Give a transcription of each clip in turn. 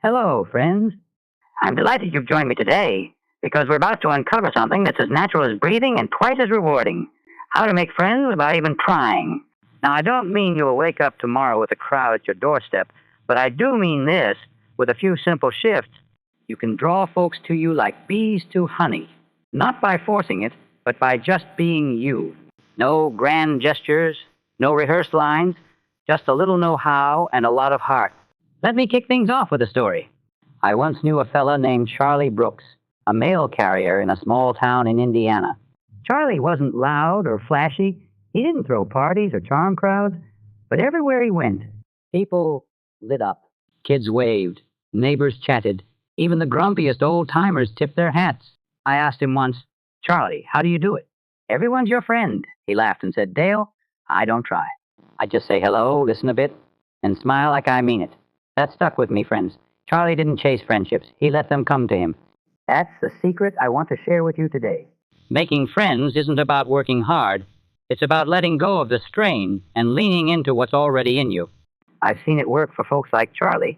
Hello, friends. I'm delighted you've joined me today because we're about to uncover something that's as natural as breathing and twice as rewarding. How to make friends without even trying. Now, I don't mean you'll wake up tomorrow with a crowd at your doorstep, but I do mean this: with a few simple shifts, you can draw folks to you like bees to honey. Not by forcing it, but by just being you. No grand gestures, no rehearsed lines, just a little know-how and a lot of heart. Let me kick things off with a story. I once knew a fella named Charlie Brooks, a mail carrier in a small town in Indiana. Charlie wasn't loud or flashy. He didn't throw parties or charm crowds, but everywhere he went, people lit up. Kids waved, neighbors chatted, even the grumpiest old-timers tipped their hats. I asked him once, "Charlie, how do you do it?" "Everyone's your friend," he laughed and said. "Dale, I don't try. I just say hello, listen a bit, and smile like I mean it." That stuck with me, friends. Charlie didn't chase friendships. He let them come to him. That's the secret I want to share with you today. Making friends isn't about working hard. It's about letting go of the strain and leaning into what's already in you. I've seen it work for folks like Charlie,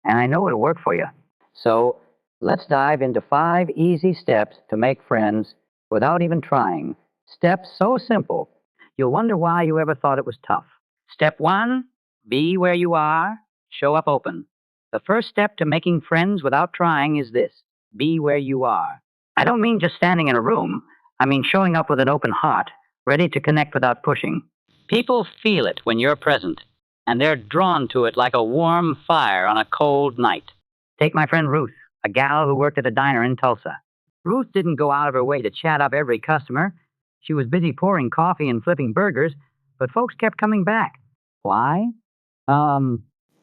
and I know it'll work for you. So let's dive into 5 easy steps to make friends without even trying. Steps so simple, you'll wonder why you ever thought it was tough. Step 1, be where you are. Show up open. The first step to making friends without trying is this: be where you are. I don't mean just standing in a room. I mean showing up with an open heart, ready to connect without pushing. People feel it when you're present, and they're drawn to it like a warm fire on a cold night. Take my friend Ruth, a gal who worked at a diner in Tulsa. Ruth didn't go out of her way to chat up every customer. She was busy pouring coffee and flipping burgers, but folks kept coming back. Why?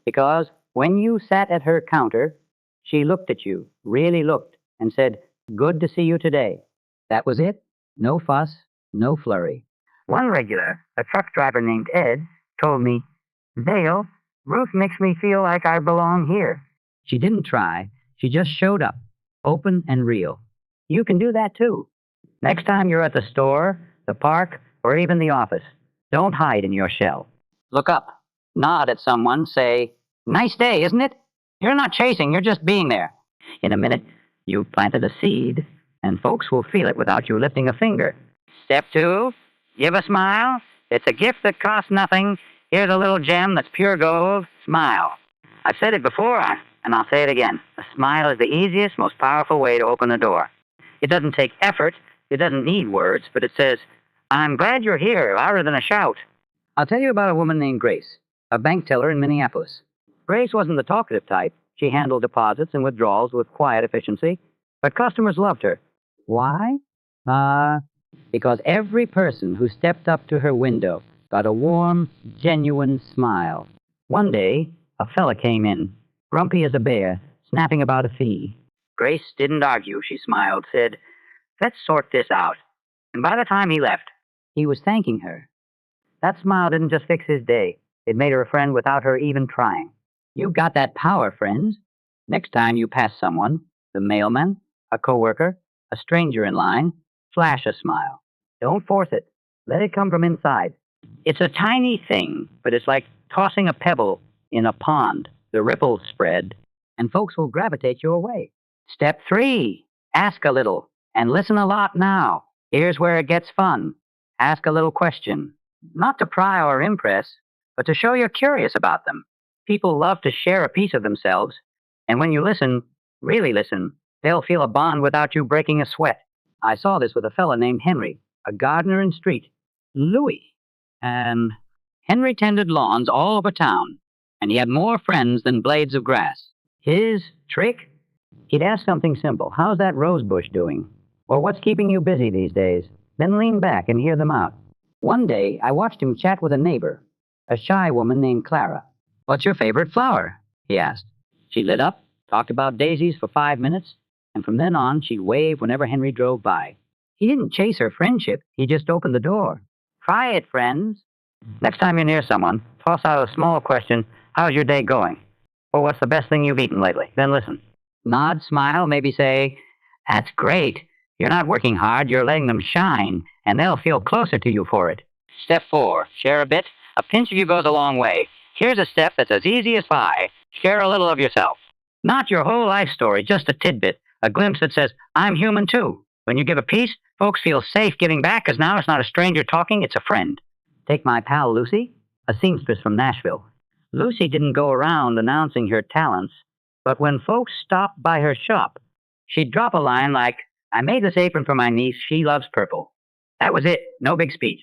Because when you sat at her counter, she looked at you, really looked, and said, "Good to see you today." That was it. No fuss, no flurry. One regular, a truck driver named Ed, told me, "Dale, Ruth makes me feel like I belong here." She didn't try. She just showed up, open and real. You can do that too. Next time you're at the store, the park, or even the office, don't hide in your shell. Look up. Nod at someone, say, "Nice day, isn't it?" You're not chasing, you're just being there. In a minute, you've planted a seed, and folks will feel it without you lifting a finger. Step 2, give a smile. It's a gift that costs nothing. Here's a little gem that's pure gold. Smile. I've said it before, and I'll say it again. A smile is the easiest, most powerful way to open a door. It doesn't take effort, it doesn't need words, but it says, "I'm glad you're here," louder than a shout. I'll tell you about a woman named Grace, a bank teller in Minneapolis. Grace wasn't the talkative type. She handled deposits and withdrawals with quiet efficiency, but customers loved her. Why? Because every person who stepped up to her window got a warm, genuine smile. One day, a fella came in, grumpy as a bear, snapping about a fee. Grace didn't argue. She smiled, said, "Let's sort this out." And by the time he left, he was thanking her. That smile didn't just fix his day. It made her a friend without her even trying. You've got that power, friends. Next time you pass someone, the mailman, a coworker, a stranger in line, flash a smile. Don't force it. Let it come from inside. It's a tiny thing, but it's like tossing a pebble in a pond. The ripples spread, and folks will gravitate your way. Step 3, ask a little, and listen a lot now. Here's where it gets fun. Ask a little question. Not to pry or impress, but to show you're curious about them. People love to share a piece of themselves, and when you listen, really listen, they'll feel a bond without you breaking a sweat. I saw this with a fella named Henry, a gardener in street. Louis. And Henry tended lawns all over town, and he had more friends than blades of grass. His trick? He'd ask something simple. "How's that rose bush doing?" Or, "What's keeping you busy these days?" Then lean back and hear them out. One day, I watched him chat with a neighbor, a shy woman named Clara. "What's your favorite flower?" he asked. She lit up, talked about daisies for 5 minutes, and from then on, she'd wave whenever Henry drove by. He didn't chase her friendship. He just opened the door. Try it, friends. Next time you're near someone, toss out a small question: "How's your day going?" Or, "What's the best thing you've eaten lately?" Then listen. Nod, smile, maybe say, "That's great. You're not working hard, you're letting them shine, and they'll feel closer to you for it." Step 4, share a bit. A pinch of you goes a long way. Here's a step that's as easy as pie. Share a little of yourself. Not your whole life story, just a tidbit, a glimpse that says, I'm human too. When you give a piece, folks feel safe giving back because now it's not a stranger talking, it's a friend. Take my pal Lucy, a seamstress from Nashville. Lucy didn't go around announcing her talents, but when folks stopped by her shop, she'd drop a line like, I made this apron for my niece, she loves purple. That was it, no big speech.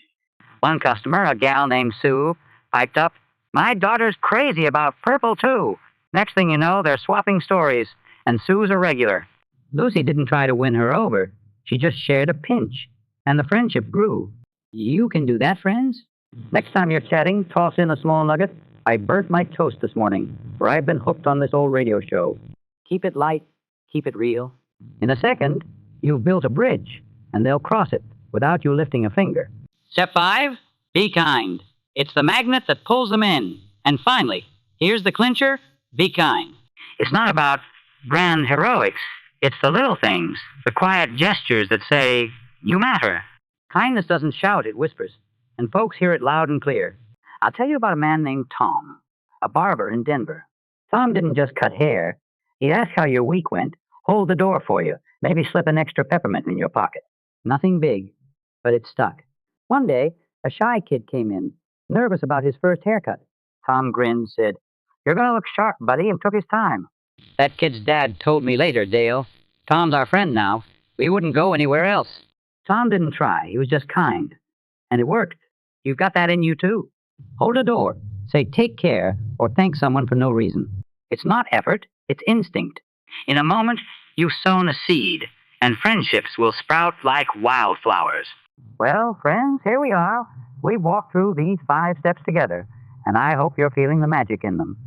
One customer, a gal named Sue, piped up, my daughter's crazy about purple too. Next thing you know, they're swapping stories, and Sue's a regular. Lucy didn't try to win her over. She just shared a pinch, and the friendship grew. You can do that, friends? Next time you're chatting, toss in a small nugget. I burnt my toast this morning, for I've been hooked on this old radio show. Keep it light, keep it real. In a second, you've built a bridge, and they'll cross it without you lifting a finger. Step 5, be kind. It's the magnet that pulls them in. And finally, here's the clincher, be kind. It's not about grand heroics. It's the little things, the quiet gestures that say, you matter. Kindness doesn't shout, it whispers, and folks hear it loud and clear. I'll tell you about a man named Tom, a barber in Denver. Tom didn't just cut hair. He'd ask how your week went, hold the door for you, maybe slip an extra peppermint in your pocket. Nothing big, but it stuck. One day, a shy kid came in, nervous about his first haircut. Tom grinned, said, you're going to look sharp, buddy, and took his time. That kid's dad told me later, Dale. Tom's our friend now. We wouldn't go anywhere else. Tom didn't try. He was just kind. And it worked. You've got that in you, too. Hold a door. Say, take care, or thank someone for no reason. It's not effort. It's instinct. In a moment, you've sown a seed, and friendships will sprout like wildflowers. Well, friends, here we are. We've walked through these 5 steps together, and I hope you're feeling the magic in them.